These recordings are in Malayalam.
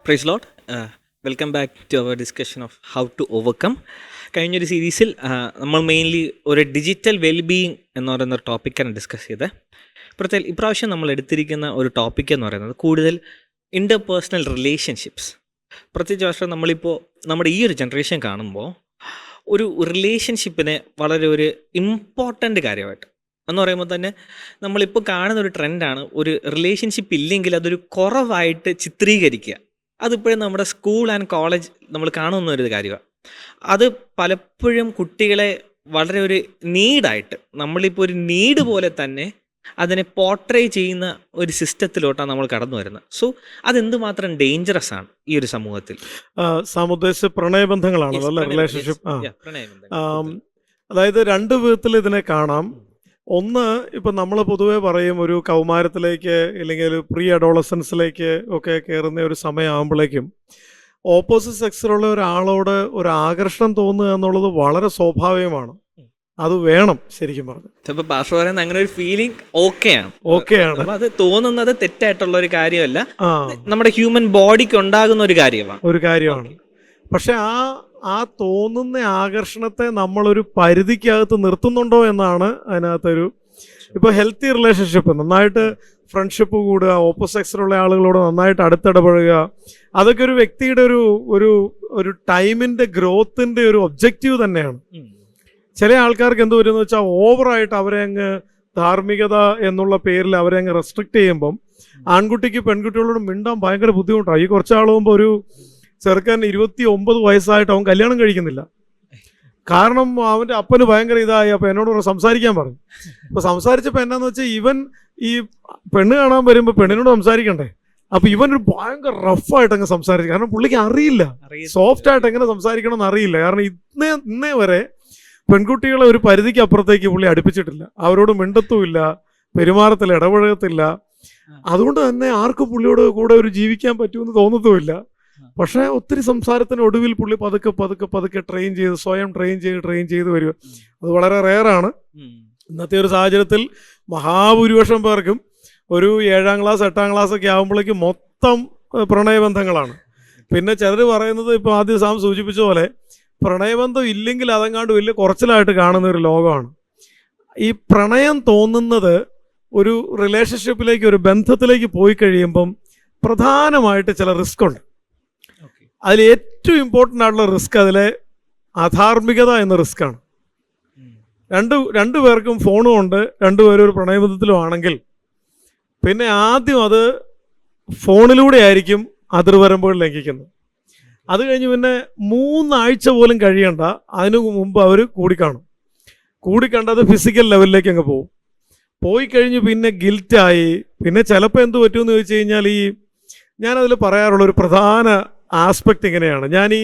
Price lot. Welcome back to our discussion of how to overcome. കഴിഞ്ഞൊരു സീരീസിൽ നമ്മൾ മെയിൻലി ഒരു ഡിജിറ്റൽ വെൽബീയിങ് എന്ന് പറയുന്ന ഒരു ടോപ്പിക്കാണ് ഡിസ്കസ് ചെയ്തത്. ഇപ്രാവശ്യം നമ്മൾ എടുത്തിരിക്കുന്ന ഒരു ടോപ്പിക് എന്ന് പറയുന്നത് കൂടുതൽ ഇൻ്റർപേഴ്സണൽ റിലേഷൻഷിപ്സ്. പ്രത്യേകിച്ച് വർഷം നമ്മളിപ്പോൾ നമ്മുടെ ഈ ഒരു ജനറേഷൻ കാണുമ്പോൾ ഒരു റിലേഷൻഷിപ്പിനെ വളരെ ഒരു ഇമ്പോർട്ടൻ്റ് കാര്യമായിട്ട് എന്ന് പറയുമ്പോൾ തന്നെ നമ്മളിപ്പോൾ കാണുന്ന ഒരു ട്രെൻഡാണ് ഒരു റിലേഷൻഷിപ്പ് ഇല്ലെങ്കിൽ അതൊരു കുറവായിട്ട് ചിത്രീകരിക്കുക. അതിപ്പോഴും നമ്മുടെ സ്കൂൾ ആൻഡ് കോളേജ് നമ്മൾ കാണുന്ന ഒരു കാര്യമാണ്. അത് പലപ്പോഴും കുട്ടികളെ വളരെ ഒരു നീഡായിട്ട് നമ്മളിപ്പോൾ ഒരു നീഡ് പോലെ തന്നെ അതിനെ പോർട്രേ ചെയ്യുന്ന ഒരു സിസ്റ്റത്തിലോട്ടാണ് നമ്മൾ കടന്നു വരുന്നത്. സോ അതെന്തുമാത്രം ഡേഞ്ചറസ് ആണ് ഈ ഒരു സമൂഹത്തിൽ. സാമുദ്ദേശ പ്രണയബന്ധങ്ങളാണല്ലോ അല്ലേ റിലേഷൻഷിപ്പ്. അതായത് രണ്ട് വിധത്തിൽ ഇതിനെ കാണാം. ഒന്ന്, ഇപ്പം നമ്മൾ പൊതുവേ പറയും ഒരു കൗമാരത്തിലേക്ക് അല്ലെങ്കിൽ ഒരു പ്രീ അഡോളസൻസിലേക്ക് ഒക്കെ കയറുന്ന ഒരു സമയമാകുമ്പോഴേക്കും ഓപ്പോസിറ്റ് സെക്സിലുള്ള ഒരാളോട് ഒരു ആകർഷണം തോന്നുക എന്നുള്ളത് വളരെ സ്വാഭാവികമാണ്. അത് വേണം ശരിക്കും പറഞ്ഞു. ചിലപ്പോൾ ഭാഷ പറയുന്ന അങ്ങനെ ഒരു ഫീലിംഗ് ഓക്കെയാണ്. അത് തോന്നുന്നത് തെറ്റായിട്ടുള്ള ഒരു കാര്യമല്ല, നമ്മുടെ ഹ്യൂമൻ ബോഡിക്ക് ഉണ്ടാകുന്ന ഒരു കാര്യമാണ്. പക്ഷെ ആ തോന്നുന്ന ആകർഷണത്തെ നമ്മളൊരു പരിധിക്കകത്ത് നിർത്തുന്നുണ്ടോ എന്നാണ് അതിനകത്തൊരു. ഇപ്പോൾ ഹെൽത്തി റിലേഷൻഷിപ്പ്, നന്നായിട്ട് ഫ്രണ്ട്ഷിപ്പ് കൂടുക, ഓപ്പോസിറ്റ് സെക്സിലുള്ള ആളുകളോട് നന്നായിട്ട് അടുത്തിടപഴകുക, അതൊക്കെ ഒരു വ്യക്തിയുടെ ഒരു ടൈമിൻ്റെ ഗ്രോത്തിൻ്റെ ഒരു ഒബ്ജക്റ്റീവ് തന്നെയാണ്. ചില ആൾക്കാർക്ക് എന്ത് വരുമെന്ന് വെച്ചാൽ ഓവറായിട്ട് അവരെ അങ്ങ് ധാർമ്മികത എന്നുള്ള പേരിൽ അവരെ അങ്ങ് റെസ്ട്രിക്റ്റ് ചെയ്യുമ്പം ആൺകുട്ടിക്ക് പെൺകുട്ടികളോട് മിണ്ടാൻ ഭയങ്കര ബുദ്ധിമുട്ടാണ്. ഈ കുറച്ചാളുമ്പോൾ ഒരു ചെറുക്കൻ 29 വയസ്സായിട്ട് അവൻ കല്യാണം കഴിക്കുന്നില്ല. കാരണം അവൻ്റെ അപ്പന് ഭയങ്കര ഇതായി. അപ്പം എന്നോട് സംസാരിക്കാൻ പറഞ്ഞു. അപ്പോൾ സംസാരിച്ചപ്പോൾ എന്നാന്ന് വെച്ചാൽ ഇവൻ ഈ പെണ്ണ് കാണാൻ വരുമ്പോൾ പെണ്ണിനോട് സംസാരിക്കണ്ടേ, അപ്പം ഇവനൊരു ഭയങ്കര റഫായിട്ട് അങ്ങ് സംസാരിച്ചു. കാരണം പുള്ളിക്ക് അറിയില്ല സോഫ്റ്റ് ആയിട്ട് എങ്ങനെ സംസാരിക്കണം എന്ന് അറിയില്ല. കാരണം ഇന്നേ വരെ പെൺകുട്ടികളെ ഒരു പരിധിക്ക് അപ്പുറത്തേക്ക് പുള്ളി അടുപ്പിച്ചിട്ടില്ല. അവരോട് മിണ്ടത്തുമില്ല, പെരുമാറത്തില്ല, ഇടപഴകത്തില്ല. അതുകൊണ്ട് തന്നെ ആർക്കും പുള്ളിയോട് കൂടെ ഒരു ജീവിക്കാൻ പറ്റുമെന്ന് തോന്നത്തുമില്ല. പക്ഷേ ഒത്തിരി സംസാരത്തിന് ഒടുവിൽ പുള്ളി പതുക്കെ സ്വയം ട്രെയിൻ ചെയ്ത് വരിക. അത് വളരെ റെയറാണ്. ഇന്നത്തെ ഒരു സാഹചര്യത്തിൽ മഹാഭൂരിപക്ഷം പേർക്കും ഒരു 7ാം ക്ലാസ് 8ാം ക്ലാസ് ഒക്കെ ആകുമ്പോഴേക്കും മൊത്തം പ്രണയബന്ധങ്ങളാണ്. പിന്നെ ചിലർ പറയുന്നത് ഇപ്പോൾ ആദ്യം സാം സൂചിപ്പിച്ച പോലെ പ്രണയബന്ധം ഇല്ലെങ്കിൽ അതങ്ങാണ്ട് വലിയ കുറച്ചിലായിട്ട് കാണുന്ന ഒരു ലോകമാണ്. ഈ പ്രണയം തോന്നുന്നത് ഒരു റിലേഷൻഷിപ്പിലേക്ക്, ഒരു ബന്ധത്തിലേക്ക് പോയി കഴിയുമ്പം പ്രധാനമായിട്ട് ചില റിസ്ക് ഉണ്ട്. അതിൽ ഏറ്റവും ഇമ്പോർട്ടൻ്റ് ആയിട്ടുള്ള റിസ്ക് അതിലെ അധാർമികത എന്ന റിസ്ക്കാണ്. രണ്ടു പേർക്കും ഫോണും ഉണ്ട്, രണ്ടുപേരും ഒരു പ്രണയബന്ധത്തിലും ആണെങ്കിൽ പിന്നെ ആദ്യം അത് ഫോണിലൂടെ ആയിരിക്കും അതിർവരമ്പുകൾ ലംഘിക്കുന്നത്. അത് കഴിഞ്ഞ് പിന്നെ 3 ആഴ്ച പോലും കഴിയണ്ട, അതിനു മുമ്പ് അവർ കൂടിക്കണ്ടത് ഫിസിക്കൽ ലെവലിലേക്ക് അങ്ങ് പോയി കഴിഞ്ഞ് പിന്നെ ഗിൽറ്റായി. പിന്നെ ചിലപ്പോൾ എന്ത് പറ്റുമെന്ന് ചോദിച്ചു കഴിഞ്ഞാൽ ഞാനതിൽ പറയാറുള്ള ഒരു പ്രധാന ആസ്പെക്റ്റ് ഇങ്ങനെയാണ്. ഞാൻ ഈ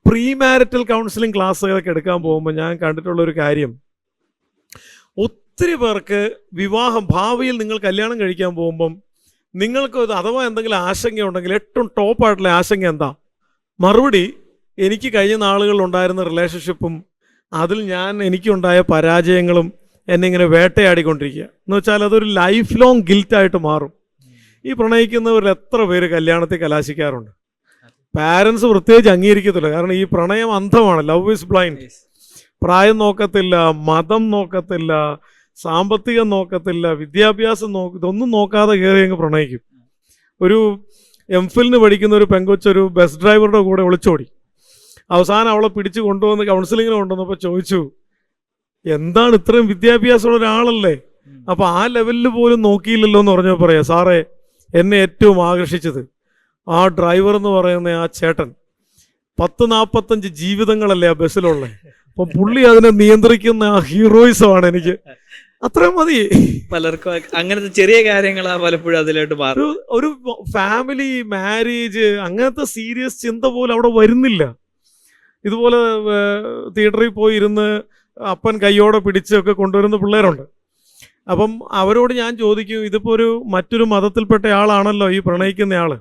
പ്രീ മാരിറ്റൽ കൗൺസിലിംഗ് ക്ലാസ്സുകളൊക്കെ എടുക്കാൻ പോകുമ്പോൾ ഞാൻ കണ്ടിട്ടുള്ളൊരു കാര്യം, ഒത്തിരി പേർക്ക് ഭാവിയിൽ നിങ്ങൾ കല്യാണം കഴിക്കാൻ പോകുമ്പം നിങ്ങൾക്ക് അഥവാ എന്തെങ്കിലും ആശങ്കയുണ്ടെങ്കിൽ ഏറ്റവും ടോപ്പായിട്ടുള്ള ആശങ്ക എന്താ? മറുപടി, എനിക്ക് കഴിഞ്ഞ നാളുകളിലുണ്ടായിരുന്ന റിലേഷൻഷിപ്പും അതിൽ എനിക്കുണ്ടായ പരാജയങ്ങളും എന്നെ ഇങ്ങനെ വേട്ടയാടിക്കൊണ്ടിരിക്കുക എന്ന് വെച്ചാൽ അതൊരു ലൈഫ് ലോങ് ഗിൽറ്റായിട്ട് മാറും. ഈ പ്രണയിക്കുന്നവരിൽ എത്ര പേര് കല്യാണത്തിൽ കലാശിക്കാറുണ്ട്? പാരൻസ് പ്രത്യേകിച്ച് അംഗീകരിക്കത്തില്ല. കാരണം ഈ പ്രണയം അന്ധമാണ്, ലവ് ഈസ് ബ്ലൈൻഡ്. പ്രായം നോക്കത്തില്ല, മതം നോക്കത്തില്ല, സാമ്പത്തികം നോക്കത്തില്ല, വിദ്യാഭ്യാസം ഇതൊന്നും നോക്കാതെ കയറി അങ്ങ് പ്രണയിക്കും. ഒരു എംഫിലിന് പഠിക്കുന്ന ഒരു പെങ്കൊച്ചൊരു ബസ് ഡ്രൈവറുടെ കൂടെ ഒളിച്ചോടി. അവസാനം അവളെ പിടിച്ച് കൊണ്ടുവന്ന് കൗൺസിലിങ്ങിന് കൊണ്ടുവന്നപ്പോൾ ചോദിച്ചു, എന്താണ് ഇത്രയും വിദ്യാഭ്യാസമുള്ള ഒരാളല്ലേ, അപ്പോൾ ആ ലെവലിൽ പോലും നോക്കിയില്ലല്ലോ എന്ന് പറഞ്ഞപ്പോൾ പറയാം, സാറേ എന്നെ ഏറ്റവും ആകർഷിച്ചത് ആ ഡ്രൈവർ എന്ന് പറയുന്ന ആ ചേട്ടൻ 40-45 ജീവിതങ്ങളല്ലേ ആ ബസ്സിലുള്ളത്. അപ്പം പുള്ളി അതിനെ നിയന്ത്രിക്കുന്ന ആ ഹീറോയിസമാണ് എനിക്ക്. അത്രയും മതി. പലർക്കും അങ്ങനത്തെ ചെറിയ കാര്യങ്ങളാ പലപ്പോഴും അതിലോട്ട് മാറും. ഒരു ഫാമിലി, മാരേജ്, അങ്ങനത്തെ സീരിയസ് ചിന്ത പോലും അവിടെ വരുന്നില്ല. ഇതുപോലെ തിയേറ്ററിൽ പോയി ഇരുന്ന് അപ്പൻ കയ്യോടെ പിടിച്ചൊക്കെ കൊണ്ടുവരുന്ന പിള്ളേരുണ്ട്. അപ്പം അവരോട് ഞാൻ ചോദിക്കും, ഇതിപ്പോൾ മറ്റൊരു മതത്തിൽപ്പെട്ട ആളാണല്ലോ ഈ പ്രണയിക്കുന്ന ആള്,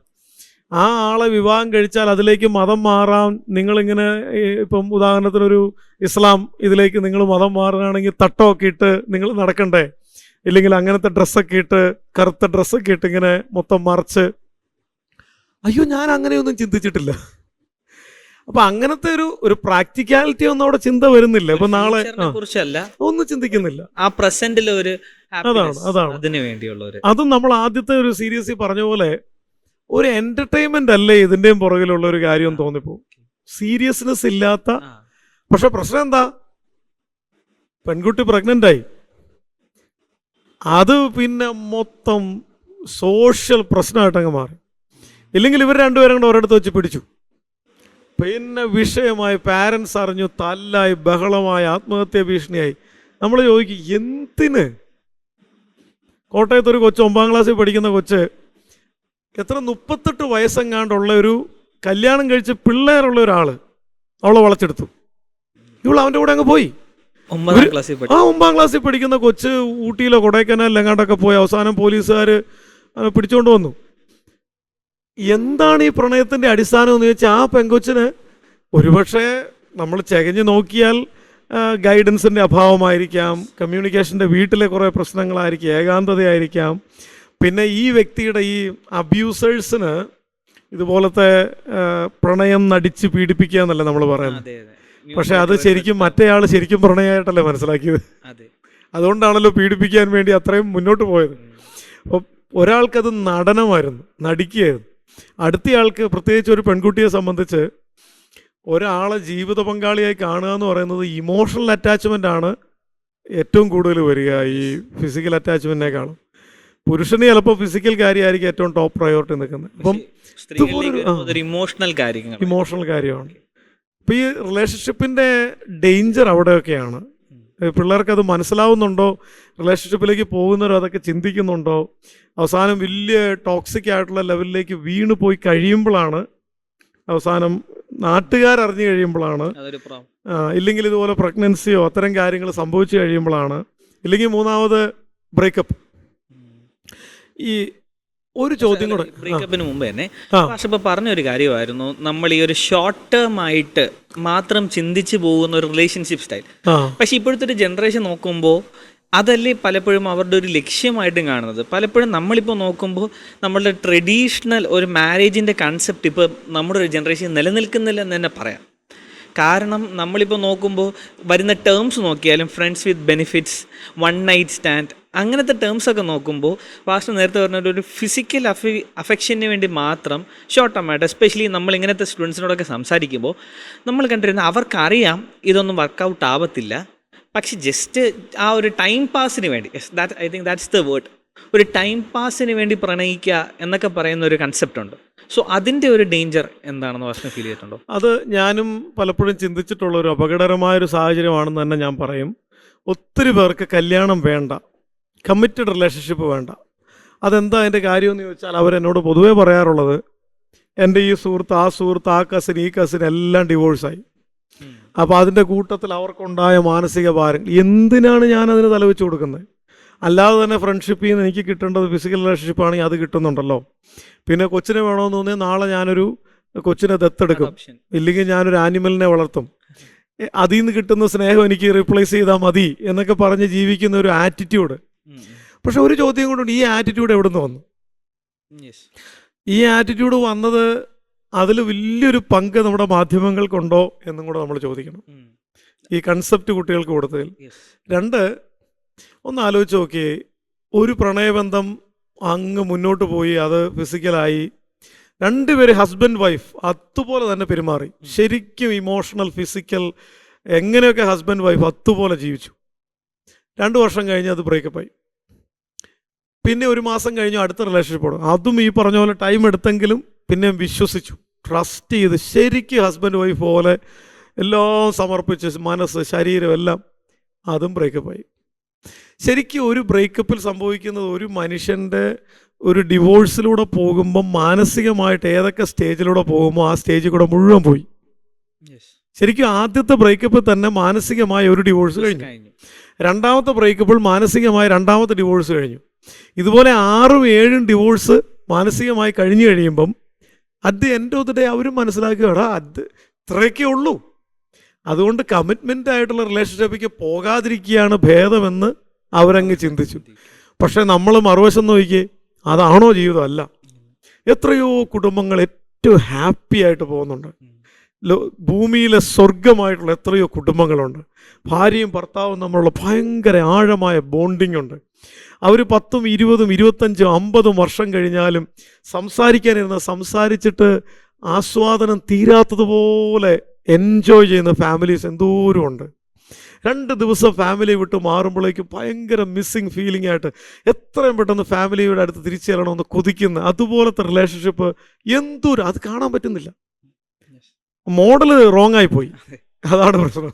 ആ ആളെ വിവാഹം കഴിച്ചാൽ അതിലേക്ക് മതം മാറാൻ നിങ്ങളിങ്ങനെ, ഇപ്പം ഉദാഹരണത്തിനൊരു ഇസ്ലാം ഇതിലേക്ക് നിങ്ങൾ മതം മാറുകയാണെങ്കിൽ തട്ടമൊക്കെ ഇട്ട് നിങ്ങൾ നടക്കണ്ടേ? ഇല്ലെങ്കിൽ അങ്ങനത്തെ ഡ്രസ്സൊക്കെ ഇട്ട്, കറുത്ത ഡ്രസ്സൊക്കെ ഇട്ട് ഇങ്ങനെ മൊത്തം മറച്ച് അയ്യോ ഞാൻ അങ്ങനെയൊന്നും ചിന്തിച്ചിട്ടില്ല. അപ്പൊ അങ്ങനത്തെ ഒരു പ്രാക്ടിക്കാലിറ്റി ഒന്നും അവിടെ ചിന്ത വരുന്നില്ല. ഇപ്പൊ നാളെ കുറിച്ചല്ല, ഒന്നും ചിന്തിക്കുന്നില്ല. ആ പ്രസന്റിൽ ഒരു അതാണ് അതിനു വേണ്ടിയുള്ള ഒരു അതും നമ്മൾ ആദ്യത്തെ ഒരു സീരീസിൽ പറഞ്ഞ പോലെ ഒരു എന്റർടൈൻമെന്റ് അല്ലേ ഇതിന്റെയും പുറകിലുള്ള ഒരു കാര്യം തോന്നിപ്പോ. സീരിയസ്നെസ് ഇല്ലാത്ത. പക്ഷെ പ്രശ്നം എന്താ, പെൺകുട്ടി പ്രഗ്നന്റ് ആയി. അത് പിന്നെ മൊത്തം സോഷ്യൽ പ്രശ്നമായിട്ടങ്ങ് മാറി. ഇല്ലെങ്കിൽ ഇവർ രണ്ടുപേരും കൂടെ ഒരിടത്ത് വെച്ച് പിടിച്ചു, പിന്നെ വിഷയമായി, പാരൻസ് അറിഞ്ഞു, തല്ലായി, ബഹളമായി, ആത്മഹത്യാ ഭീഷണിയായി. നമ്മൾ ചോദിക്കും എന്തിന്? കോട്ടയത്ത് ഒരു കൊച്ച് 9ാം ക്ലാസ്സിൽ പഠിക്കുന്ന കൊച്ച് എത്ര 38 വയസ്സെങ്ങാണ്ടുള്ള ഒരു കല്യാണം കഴിച്ച് പിള്ളേരുള്ള ഒരാള് അവളെ വളച്ചെടുത്തു. ഇവൾ അവൻ്റെ കൂടെ അങ്ങ് പോയി. 9ാം ക്ലാസ്സിൽ പഠിക്കുന്ന കൊച്ച് ഊട്ടിയിലോ കൊടൈക്കനാലിലോ എങ്ങാണ്ടൊക്കെ പോയി അവസാനം പോലീസുകാർ പിടിച്ചുകൊണ്ട് വന്നു. എന്താണ് ഈ പ്രണയത്തിൻ്റെ അടിസ്ഥാനം എന്ന് ചോദിച്ചാൽ, ആ പെങ്കൊച്ചിന് ഒരുപക്ഷെ നമ്മൾ ചകഞ്ഞ് നോക്കിയാൽ ഗൈഡൻസിൻ്റെ അഭാവമായിരിക്കാം, കമ്മ്യൂണിക്കേഷൻ്റെ വീട്ടിലെ കുറേ പ്രശ്നങ്ങളായിരിക്കും, ഏകാന്തതയായിരിക്കാം. പിന്നെ ഈ വ്യക്തിയുടെ ഈ അബ്യൂസേഴ്സിന് ഇതുപോലത്തെ പ്രണയം നടിച്ച് പീഡിപ്പിക്കുക എന്നല്ലേ നമ്മൾ പറയുന്നത്. പക്ഷെ അത് ശരിക്കും മറ്റേയാൾ ശരിക്കും പ്രണയമായിട്ടല്ലേ മനസ്സിലാക്കിയത്. അതുകൊണ്ടാണല്ലോ പീഡിപ്പിക്കാൻ വേണ്ടി അത്രയും മുന്നോട്ട് പോയത്. അപ്പോൾ ഒരാൾക്കത് നടനമായിരുന്നു, നടിക്കുകയായിരുന്നു. അടുത്തയാൾക്ക്, പ്രത്യേകിച്ച് ഒരു പെൺകുട്ടിയെ സംബന്ധിച്ച്, ഒരാളെ ജീവിത പങ്കാളിയായി കാണുക എന്ന് പറയുന്നത് ഇമോഷണൽ അറ്റാച്ച്മെൻ്റ് ആണ് ഏറ്റവും കൂടുതൽ വരിക ഈ ഫിസിക്കൽ അറ്റാച്ച്മെൻറ്റിനേക്കാളും. പുരുഷന് ചിലപ്പോൾ ഫിസിക്കൽ കാര്യമായിരിക്കും ഏറ്റവും ടോപ്പ് പ്രയോറിറ്റി നിൽക്കുന്നത്. അപ്പം ഇമോഷണൽ കാര്യമാണ്. ഇപ്പം ഈ റിലേഷൻഷിപ്പിൻ്റെ ഡേഞ്ചർ അവിടെയൊക്കെയാണ്. പിള്ളേർക്കത് മനസ്സിലാവുന്നുണ്ടോ? റിലേഷൻഷിപ്പിലേക്ക് പോകുന്നവരോ അതൊക്കെ ചിന്തിക്കുന്നുണ്ടോ? അവസാനം വലിയ ടോക്സിക് ആയിട്ടുള്ള ലെവലിലേക്ക് വീണ് പോയി കഴിയുമ്പോഴാണ്, അവസാനം നാട്ടുകാരറിഞ്ഞു കഴിയുമ്പോഴാണ്, ഇല്ലെങ്കിൽ ഇതുപോലെ പ്രഗ്നൻസിയോ അത്തരം കാര്യങ്ങൾ സംഭവിച്ചു കഴിയുമ്പോഴാണ്, ഇല്ലെങ്കിൽ മൂന്നാമത് ബ്രേക്കപ്പ്. ഈ ഒരു ചോദ്യം കൂടെ, ബ്രേക്കപ്പിന് മുമ്പ് തന്നെ പക്ഷെ ഇപ്പൊ പറഞ്ഞൊരു കാര്യമായിരുന്നു, നമ്മൾ ഈ ഒരു ഷോർട്ട് ടേം ആയിട്ട് മാത്രം ചിന്തിച്ചു പോകുന്ന ഒരു റിലേഷൻഷിപ്പ് സ്റ്റൈൽ. പക്ഷെ ഇപ്പോഴത്തെ ഒരു ജനറേഷൻ നോക്കുമ്പോൾ അതല്ലേ പലപ്പോഴും അവരുടെ ഒരു ലക്ഷ്യമായിട്ടും കാണുന്നത്. പലപ്പോഴും നമ്മളിപ്പോൾ നോക്കുമ്പോൾ നമ്മളുടെ ട്രഡീഷണൽ ഒരു മാരേജിൻ്റെ കൺസെപ്റ്റ് ഇപ്പോൾ നമ്മുടെ ഒരു ജനറേഷൻ നിലനിൽക്കുന്നില്ല എന്ന് തന്നെ പറയാം. കാരണം നമ്മളിപ്പോൾ നോക്കുമ്പോൾ വരുന്ന ടേംസ് നോക്കിയാലും friends with benefits, one night stand, അങ്ങനത്തെ ടേംസൊക്കെ നോക്കുമ്പോൾ വാസ്റ്റ് നേരത്തെ പറഞ്ഞ ഒരു ഫിസിക്കൽ അഫെക്ഷന് വേണ്ടി മാത്രം ഷോർട്ട് ടേം ആയിട്ട്, എസ്പെഷ്യലി നമ്മൾ ഇങ്ങനത്തെ സ്റ്റുഡൻസിനോടൊക്കെ സംസാരിക്കുമ്പോൾ നമ്മൾ കണ്ടിരുന്ന അവർക്കറിയാം ഇതൊന്നും വർക്കൗട്ട് ആവത്തില്ല, പക്ഷെ ജസ്റ്റ് ആ ഒരു ടൈം പാസിന് വേണ്ടി, I think that's the word, ഒരു ടൈം പാസിന് വേണ്ടി പ്രണയിക്കുക എന്നൊക്കെ പറയുന്ന ഒരു കൺസെപ്റ്റ് ഉണ്ട്. സോ അതിൻ്റെ ഒരു ഡേഞ്ചർ എന്താണെന്ന് വാസ്തവം ഫീൽ ചെയ്തിട്ടുണ്ടോ? അത് ഞാനും പലപ്പോഴും ചിന്തിച്ചിട്ടുള്ള ഒരു അപകടകരമായൊരു സാഹചര്യമാണെന്ന് തന്നെ ഞാൻ പറയും. ഒത്തിരി പേർക്ക് കല്യാണം വേണ്ട, കമ്മിറ്റഡ് റിലേഷൻഷിപ്പ് വേണ്ട. അതെന്താ അതിൻ്റെ കാര്യമെന്ന് ചോദിച്ചാൽ അവരെന്നോട് പൊതുവേ പറയാറുള്ളത്, എൻ്റെ ഈ സുഹൃത്ത്, ആ സുഹൃത്ത്, ആ കസിൻ, ഈ കസിൻ എല്ലാം ഡിവോഴ്സായി. അപ്പോൾ അതിൻ്റെ കൂട്ടത്തിൽ അവർക്കുണ്ടായ മാനസിക ഭാരം, എന്തിനാണ് ഞാനതിന് തലവെച്ച് കൊടുക്കുന്നത്? അല്ലാതെ തന്നെ ഫ്രണ്ട്ഷിപ്പിൽ നിന്ന് എനിക്ക് കിട്ടേണ്ടത് ഫിസിക്കൽ റിലേഷൻഷിപ്പ് ആണെങ്കിൽ അത് കിട്ടുന്നുണ്ടല്ലോ. പിന്നെ കൊച്ചിനെ വേണമെന്ന് തോന്നിയാൽ നാളെ ഞാനൊരു കൊച്ചിനെ ദത്തെടുക്കും, ഇല്ലെങ്കിൽ ഞാനൊരു ആനിമലിനെ വളർത്തും, അതിൽ നിന്ന് കിട്ടുന്ന സ്നേഹം എനിക്ക് റീപ്ലേസ് ചെയ്താൽ മതി എന്നൊക്കെ പറഞ്ഞ് ജീവിക്കുന്ന ഒരു ആറ്റിറ്റ്യൂഡ്. പക്ഷെ ഒരു ചോദ്യം കൊണ്ടുണ്ട്, ഈ ആറ്റിറ്റ്യൂഡ് എവിടെ നിന്ന് വന്നു? ഈ ആറ്റിറ്റ്യൂഡ് വന്നത് അതിൽ വലിയൊരു പങ്ക് നമ്മുടെ മാധ്യമങ്ങൾക്കുണ്ടോ എന്നും കൂടെ നമ്മൾ ചോദിക്കണം, ഈ കൺസെപ്റ്റ് കുട്ടികൾക്ക് കൊടുത്തതിൽ. രണ്ട്, ഒന്ന് ആലോചിച്ച് നോക്കിയേ, ഒരു പ്രണയബന്ധം അങ്ങ് മുന്നോട്ട് പോയി, അത് ഫിസിക്കലായി, രണ്ടുപേര് ഹസ്ബൻഡ് വൈഫ് അതുപോലെ തന്നെ പെരുമാറി, ശരിക്കും ഇമോഷണൽ ഫിസിക്കൽ എങ്ങനെയൊക്കെ ഹസ്ബൻഡ് വൈഫ് അതുപോലെ ജീവിച്ചു. 2 വർഷം കഴിഞ്ഞ് അത് ബ്രേക്കപ്പായി. പിന്നെ 1 മാസം കഴിഞ്ഞു അടുത്ത റിലേഷൻഷിപ്പ് തുടങ്ങും. അതും ഈ പറഞ്ഞ പോലെ ടൈം എടുത്തെങ്കിലും പിന്നെ വിശ്വസിച്ചു, ട്രസ്റ്റ് ചെയ്ത് ശരിക്കും ഹസ്ബൻഡ് വൈഫ് പോലെ എല്ലാം സമർപ്പിച്ച്, മനസ്സ്, ശരീരം എല്ലാം, അതും ബ്രേക്കപ്പായി. ശരിക്കും ഒരു ബ്രേക്കപ്പിൽ സംഭവിക്കുന്നത് ഒരു മനുഷ്യൻ്റെ ഒരു ഡിവോഴ്സിലൂടെ പോകുമ്പം മാനസികമായിട്ട് ഏതൊക്കെ സ്റ്റേജിലൂടെ പോകുമ്പോൾ ആ സ്റ്റേജിൽ കൂടെ മുഴുവൻ പോയി. ശരിക്കും ആദ്യത്തെ ബ്രേക്കപ്പിൽ തന്നെ മാനസികമായ ഒരു ഡിവോഴ്സ് കഴിഞ്ഞു, രണ്ടാമത്തെ ബ്രേക്കപ്പിൽ മാനസികമായ രണ്ടാമത്തെ ഡിവോഴ്സ് കഴിഞ്ഞു. ഇതുപോലെ 6-7 ഡിവോഴ്സ് മാനസികമായി കഴിഞ്ഞു കഴിയുമ്പം at the end of the day അവരും മനസ്സിലാക്കുകയാണ് അത് ഇത്രയൊക്കെ ഉള്ളൂ, അതുകൊണ്ട് കമ്മിറ്റ്മെൻ്റ് ആയിട്ടുള്ള റിലേഷൻഷിപ്പിലേക്ക് പോകാതിരിക്കുകയാണ് ഭേദമെന്ന് അവരങ്ങ് ചിന്തിച്ചു. പക്ഷേ നമ്മൾ മറുവശം നോക്കിയേ, അതാണോ ജീവിതം? അല്ല. എത്രയോ കുടുംബങ്ങൾ ഏറ്റവും ഹാപ്പി ആയിട്ട് പോകുന്നുണ്ട്. ഭൂമിയിലെ സ്വർഗമായിട്ടുള്ള എത്രയോ കുടുംബങ്ങളുണ്ട്. ഭാര്യയും ഭർത്താവും തമ്മിലുള്ള ഭയങ്കര ആഴമായ ബോണ്ടിങ് ഉണ്ട്. അവർ 10, 20, 25, 50 വർഷം കഴിഞ്ഞാലും സംസാരിച്ചിട്ട് ആസ്വാദനം തീരാത്തതുപോലെ എൻജോയ് ചെയ്യുന്ന ഫാമിലീസ് എന്തോരം ഉണ്ട്. 2 ദിവസം ഫാമിലി വിട്ട് മാറുമ്പോഴേക്കും ഭയങ്കര മിസ്സിങ് ഫീലിംഗ് ആയിട്ട് എത്രയും പെട്ടെന്ന് ഫാമിലിയുടെ അടുത്ത് തിരിച്ചു ചെല്ലണമെന്ന് കൊതിക്കുന്ന അതുപോലത്തെ റിലേഷൻഷിപ്പ് അത് കാണാൻ പറ്റുന്നില്ല. മോഡൽ റോങ് ആയി പോയി, അതാണ് പ്രശ്നം.